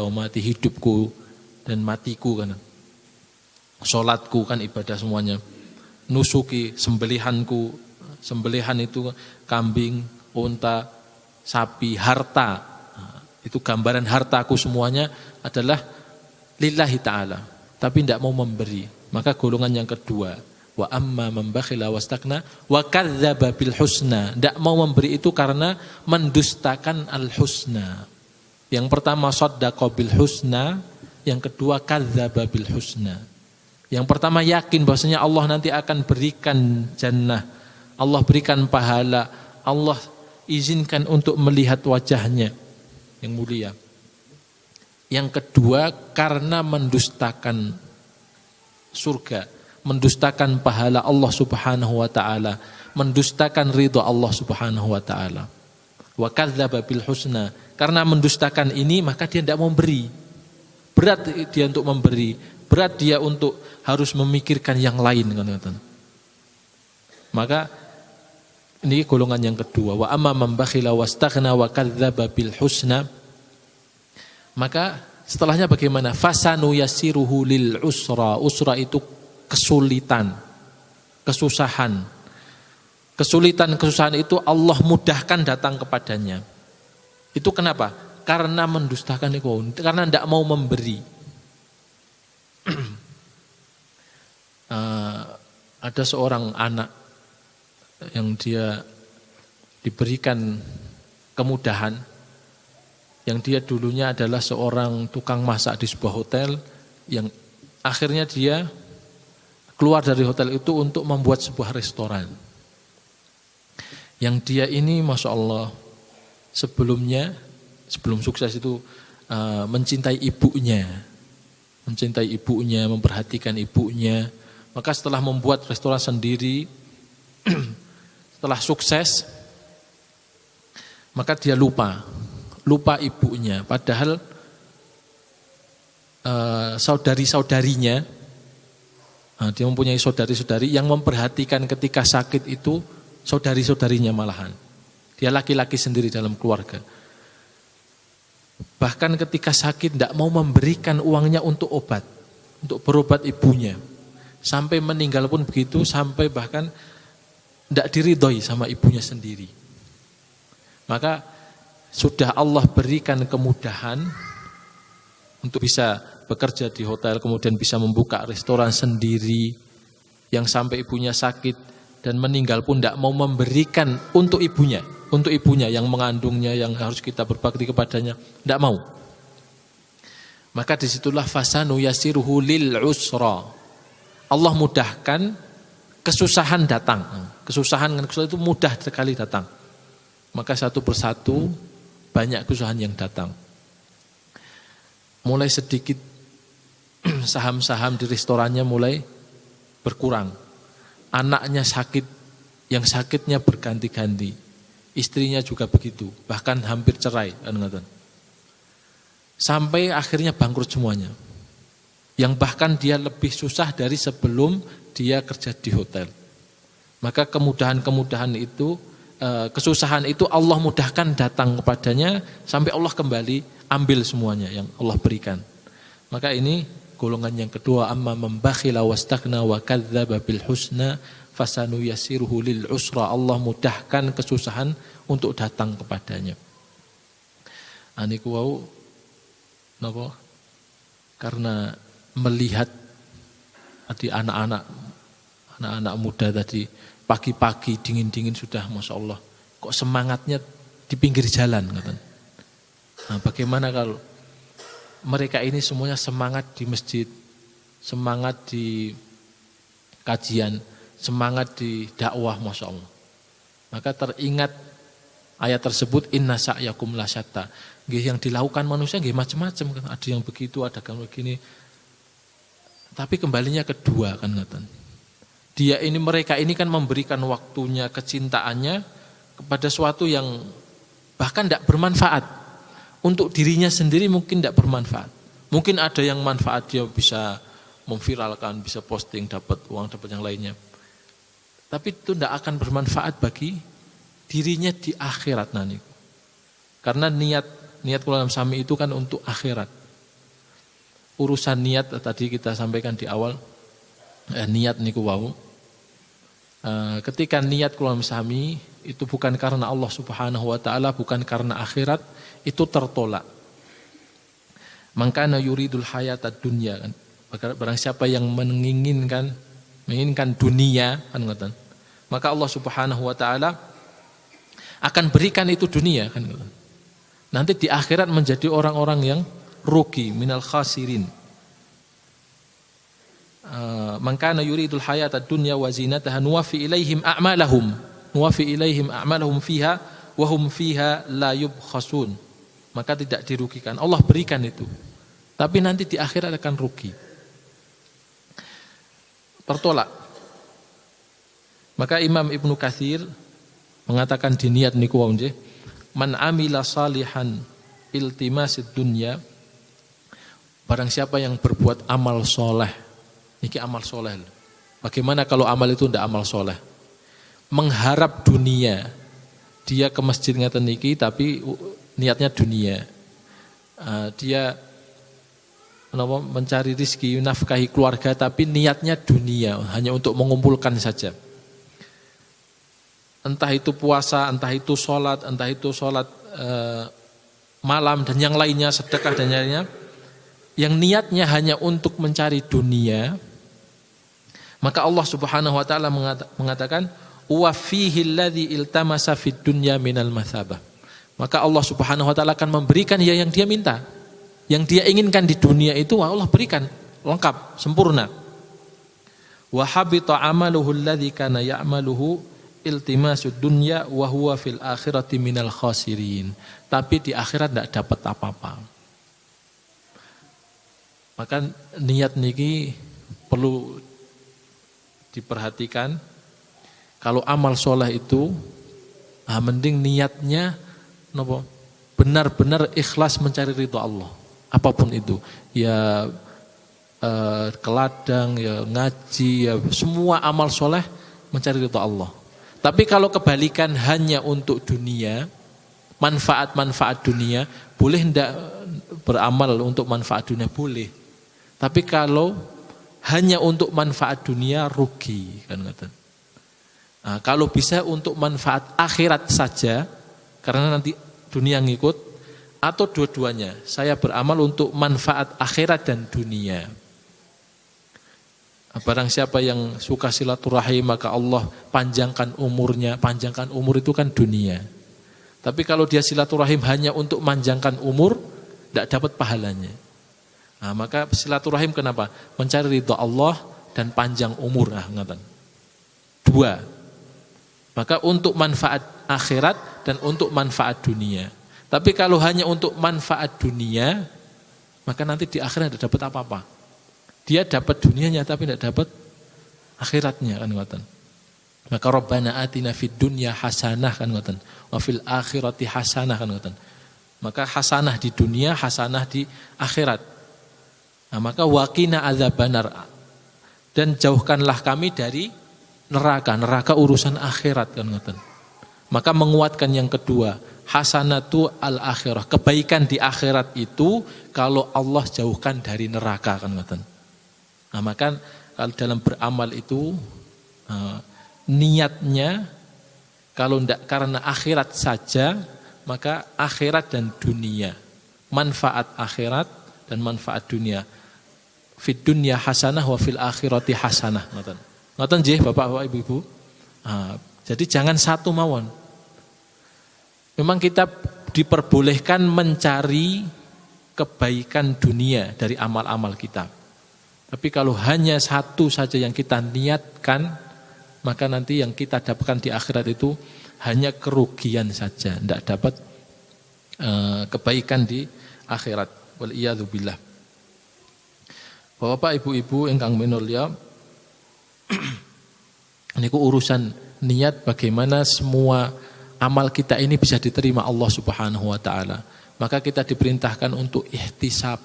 wa mati, hidupku dan matiku kan. Salatku kan ibadah semuanya. nusuki sembelihanku. Sembelihan itu kambing, unta, sapi, harta. Itu gambaran hartaku semuanya adalah lillahi ta'ala. Tapi tidak mau memberi. Maka golongan yang kedua, wa amma man bakhila wastakna wa kadzdzaba bil husna. Tidak mau memberi itu karena mendustakan al husna. Yang pertama shaddaqa bil husna, yang kedua kadzdzaba bil husna. Yang pertama yakin bahwasanya Allah nanti akan berikan jannah, Allah berikan pahala, Allah izinkan untuk melihat wajahnya yang mulia. Yang kedua karena mendustakan surga, mendustakan pahala Allah Subhanahu wa taala, mendustakan ridha Allah Subhanahu wa taala. Wa kadzdzaba bil husna, karena mendustakan ini maka dia tidak mau memberi. Berat dia untuk memberi, berat dia untuk harus memikirkan yang lain, kan. Maka ini golongan yang kedua, wa amma man bakhila wastaghna wa kadzdzaba bil husna. Maka setelahnya bagaimana? Fasanu yasiruhu lil usra. Usra itu kesulitan, kesusahan. Kesulitan-kesusahan itu Allah mudahkan datang kepadanya. Itu kenapa? Karena mendustakan itu, karena tidak mau memberi. Ada seorang anak yang dia diberikan kemudahan, yang dia dulunya adalah seorang tukang masak di sebuah hotel, yang akhirnya dia keluar dari hotel itu untuk membuat sebuah restoran. Yang dia ini Masya Allah sebelum sukses itu mencintai ibunya, memperhatikan ibunya. Maka setelah membuat restoran sendiri, setelah sukses, maka dia lupa ibunya. Padahal saudari-saudarinya, dia mempunyai saudari-saudari yang memperhatikan ketika sakit itu, saudari-saudarinya malahan. Dia laki-laki sendiri dalam keluarga. Bahkan ketika sakit tidak mau memberikan uangnya untuk obat, untuk berobat ibunya. Sampai meninggal pun begitu, sampai bahkan tidak diridhoi sama ibunya sendiri. Maka sudah Allah berikan kemudahan untuk bisa bekerja di hotel, kemudian bisa membuka restoran sendiri, yang sampai ibunya sakit dan meninggal pun tidak mau memberikan untuk ibunya yang mengandungnya, yang harus kita berbakti kepadanya, tidak mau. Maka disitulah fasanu yasiruhu lil usra. Allah mudahkan, kesusahan datang. Kesusahan itu mudah sekali datang. Maka satu persatu banyak kesusahan yang datang. Mulai sedikit saham-saham di restorannya mulai berkurang. Anaknya sakit, yang sakitnya berganti-ganti. Istrinya juga begitu, bahkan hampir cerai. Sampai akhirnya bangkrut semuanya. Yang bahkan dia lebih susah dari sebelum dia kerja di hotel. Maka kemudahan-kemudahan itu, kesusahan itu Allah mudahkan datang kepadanya, sampai Allah kembali ambil semuanya yang Allah berikan. Maka ini golongan yang kedua, amma man bakhila wastaghna wa kadzdzaba bil husna fasanu yasiruhu lil usra. Allah mudahkan kesusahan untuk datang kepadanya. Aniku wau napa? Karena melihat tadi anak-anak muda tadi pagi-pagi dingin-dingin sudah Masya Allah, kok semangatnya di pinggir jalan. Nah, bagaimana kalau mereka ini semuanya semangat di masjid, semangat di kajian, semangat di dakwah, Masya Allah. Maka teringat ayat tersebut, inna sa'yakum lasyatta. Yang dilakukan manusia macam-macam, kan? Ada yang begitu, ada yang begini. Tapi kembalinya kedua, kan? Mereka ini kan memberikan waktunya, kecintaannya kepada sesuatu yang bahkan tidak bermanfaat. Untuk dirinya sendiri mungkin tidak bermanfaat. Mungkin ada yang manfaat, dia bisa memviralkan, bisa posting, dapat uang, dapat yang lainnya. Tapi itu tidak akan bermanfaat bagi dirinya di akhirat nanti. Karena niat kulam sami itu kan untuk akhirat. Urusan niat tadi kita sampaikan di awal, niat niku wau Ketika niat kula sami itu bukan karena Allah Subhanahu wa taala, bukan karena akhirat, itu tertolak. Mangkana yuridul hayatad dunya kan. Barang siapa yang menginginkan dunia kan ngoten. Maka Allah Subhanahu wa taala akan berikan itu dunia kan ngoten. Nanti di akhirat menjadi orang-orang yang rugi, minal khasirin. Mangkana yuridul hayatad dunya wa zinataha nuwaffi ilaihim a'malahum fiha wa hum fiha la yubkhasun. Maka tidak dirugikan. Allah berikan itu. Tapi nanti di akhirat akan rugi. Tertolak. Maka Imam Ibnu Katsir mengatakan di niat niku wae nggih, man amila salihan iltimasid dunya, barang siapa yang berbuat amal soleh. Niki amal soleh. Bagaimana kalau amal itu tidak amal soleh? Mengharap dunia. Dia ke masjid ngeten niki tapi niatnya dunia. Dia mencari rezeki, nafkahi keluarga tapi niatnya dunia, hanya untuk mengumpulkan saja. Entah itu puasa, entah itu sholat malam dan yang lainnya, sedekah dan yang lainnya, yang niatnya hanya untuk mencari dunia, maka Allah Subhanahu wa taala mengatakan wa fihi alladzi iltamasa fid dunya minal mathabah. Maka Allah Subhanahu wa taala akan memberikan yang dia minta. Yang dia inginkan di dunia itu Allah berikan lengkap, sempurna. Wa habita amaluhu alladzi kana ya'maluhu iltimasud dunya wa huwa fil akhirati minal khasirin. Tapi di akhirat tidak dapat apa-apa. Maka niat niki perlu diperhatikan. Kalau amal soleh itu mending niatnya benar-benar ikhlas mencari ridha Allah. Apapun itu, ya ke ladang, ya ngaji, ya semua amal soleh mencari ridha Allah. Tapi kalau kebalikan hanya untuk dunia, manfaat-manfaat dunia, boleh hendak beramal untuk manfaat dunia, boleh. Tapi kalau hanya untuk manfaat dunia, rugi kan ngaten. Kalau bisa untuk manfaat akhirat saja, karena nanti dunia ngikut, atau dua-duanya, saya beramal untuk manfaat akhirat dan dunia. Barang siapa yang suka silaturahim, maka Allah panjangkan umurnya. Panjangkan umur itu kan dunia. Tapi kalau dia silaturahim hanya untuk panjangkan umur, tidak dapat pahalanya. Maka silaturahim kenapa? Mencari ridha Allah dan panjang umur. Dua. Maka untuk manfaat akhirat dan untuk manfaat dunia. Tapi kalau hanya untuk manfaat dunia, maka nanti di akhirat tidak dapat apa-apa. Dia dapat dunianya tapi tidak dapat akhiratnya kan ngoten. Maka Rabbana atina fid dunya hasanah kan ngoten, wa fil akhirati hasanah kan ngoten. Maka hasanah di dunia, hasanah di akhirat. Maka waqina adzabannar, dan jauhkanlah kami dari neraka urusan akhirat kan ngoten. Maka menguatkan yang kedua, hasanatu al-akhirah, kebaikan di akhirat itu kalau Allah jauhkan dari neraka kan ngoten. Maka kalau dalam beramal itu niatnya kalau tidak karena akhirat saja, maka akhirat dan dunia, manfaat akhirat dan manfaat dunia. Fid dunya hasanah wa fil akhirati hasanah ngoten. Ngoten nggih Bapak Ibu. Jadi jangan satu mawon. Memang kita diperbolehkan mencari kebaikan dunia dari amal-amal kita. Tapi kalau hanya satu saja yang kita niatkan, maka nanti yang kita dapatkan di akhirat itu hanya kerugian saja, tidak dapat kebaikan di akhirat. Wal iyadzu billah. Bapak Ibu ingkang minulya, niku urusan niat bagaimana semua amal kita ini bisa diterima Allah Subhanahu wa taala. Maka kita diperintahkan untuk ihtisab.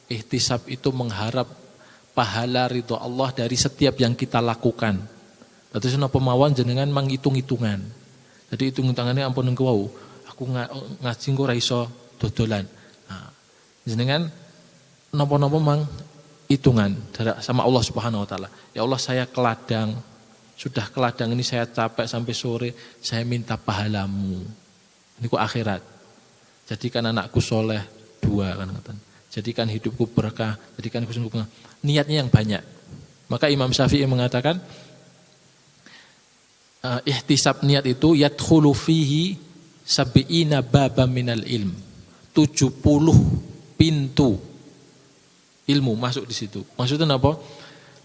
Ihtisab itu mengharap pahala ridho Allah dari setiap yang kita lakukan. Terus napa mawon jenengan manghitung-hitungan. Jadi hitung-hitungannya ampun engko wau, aku ngaji engko ora iso dodolan. Jenengan napa-napa mang hitungan sama Allah Subhanahu wa taala. Ya Allah, saya ke ladang sudah ke ladang ini saya capek sampai sore, saya minta pahalamu. Ini kok akhirat. Jadikan anakku soleh 2 kan kata. Jadikan hidupku berkah, jadikan hidupku berkah. Niatnya yang banyak. Maka Imam Syafi'i mengatakan ihtisab niat itu yadkhulu fihi sab'ina baba minal ilm. 70 pintu ilmu masuk di situ. Maksudnya apa?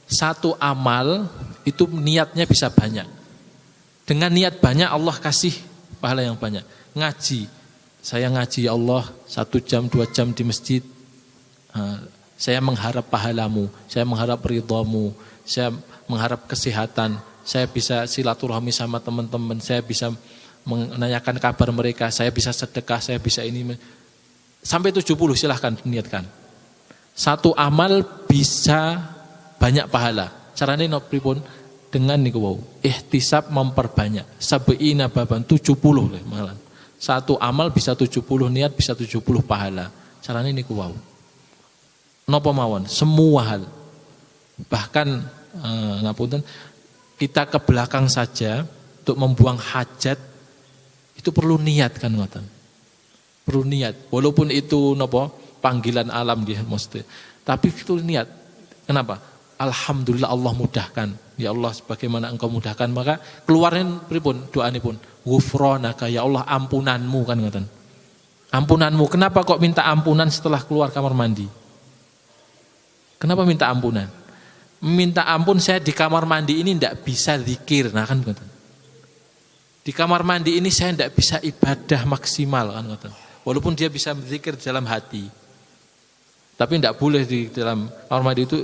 Satu amal itu niatnya bisa banyak. Dengan niat banyak Allah kasih pahala yang banyak. Ngaji, saya ngaji ya Allah 1 jam 2 jam di masjid. Saya mengharap pahalamu, saya mengharap ridhamu, saya mengharap kesehatan, saya bisa silaturahmi sama teman-teman, saya bisa menanyakan kabar mereka, saya bisa sedekah, saya bisa ini. Sampai 70 silahkan niatkan. Satu amal bisa banyak pahala. Caranya nopo pun dengan niku wau. Ihtisab memperbanyak. Sab'ina baban 70 malah. Satu amal bisa 70 niat, bisa 70 pahala. Caranya niku wau. Napa mawon? Semua hal. Bahkan ngapunten kita ke belakang saja untuk membuang hajat itu perlu niat kan ngoten. Perlu niat. Walaupun itu napa panggilan alam dia mesti. Tapi itu niat. Kenapa? Alhamdulillah Allah mudahkan. Ya Allah sebagaimana engkau mudahkan maka keluarin pripun doanipun. Ghufranaka ya Allah ampunanmu kan ngoten. Ampunanmu. Kenapa kok minta ampunan setelah keluar kamar mandi? Kenapa minta ampunan? Minta ampun saya di kamar mandi ini tidak bisa zikir. Nah kan ngoten. Di kamar mandi ini saya tidak bisa ibadah maksimal kan ngoten. Walaupun dia bisa berzikir dalam hati. Tapi tidak boleh di dalam kamar mandi itu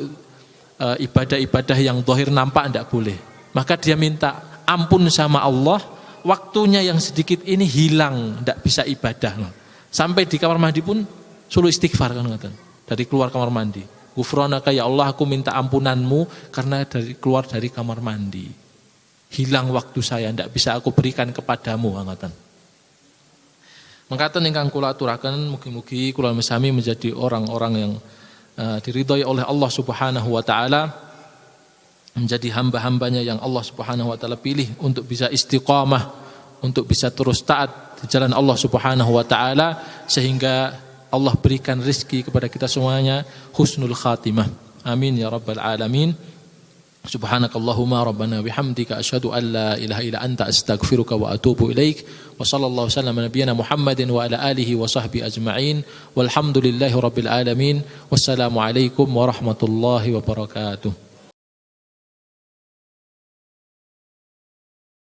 ibadah-ibadah yang zahir nampak tidak boleh. Maka dia minta ampun sama Allah, waktunya yang sedikit ini hilang, tidak bisa ibadah. Sampai di kamar mandi pun suruh istighfar kan ngoten. Dari keluar kamar mandi. Ghufranaka ya Allah aku minta ampunanmu karena keluar dari kamar mandi. Hilang waktu saya, tidak bisa aku berikan kepadamu ngoten. Mengatakan ingkang kula aturaken mugi-mugi kula sami menjadi orang-orang yang diridhai oleh Allah Subhanahu wa taala, menjadi hamba-hambanya yang Allah Subhanahu wa taala pilih untuk bisa istiqamah, untuk bisa terus taat di jalan Allah Subhanahu wa taala sehingga Allah berikan rezeki kepada kita semuanya husnul khatimah. Amin ya rabbal alamin. Subhanakallahumma rabbana bihamdika asyhadu an la ilaha illa anta astaghfiruka wa atubu ilaik. Wa sallallahu wasallam nabiyyana Muhammadin wa ala alihi wa sahbihi ajma'in. Walhamdulillahi rabbil alamin. Wassalamu alaikum warahmatullahi wabarakatuh.